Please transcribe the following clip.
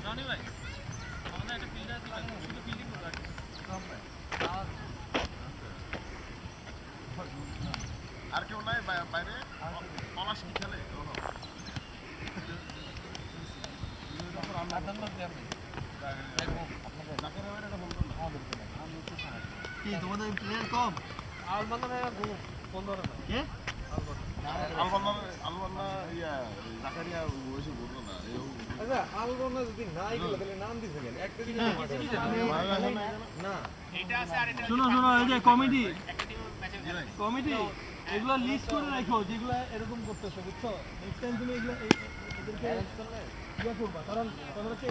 জানি ভাই আমাদের একটা ফিল্ড আছে শুধু ফিল্ডিং করে রাখি আর কেউ নাই বাইরে পলাশ কি খেলে কি তোমাদের প্লেয়ার কম আলবানা ফোন ধরে না কে আলবানা ইয়া জাকারিয়া ওইসব বললো না আচ্ছা আলবানা যদি নাই গেলে তাহলে নাম দিছে কেন একটা দিন না এটা আছে আর এটা শোনো শোনো এই যে কমিটি কমিটি এগুলা লিস্ট করে রাখো যেগুলা এরকম করতেছে বুঝছো নেক্সট টাইম তুমি এগুলা এদেরকে ইয়া করবা কারণ তোমরা হচ্ছে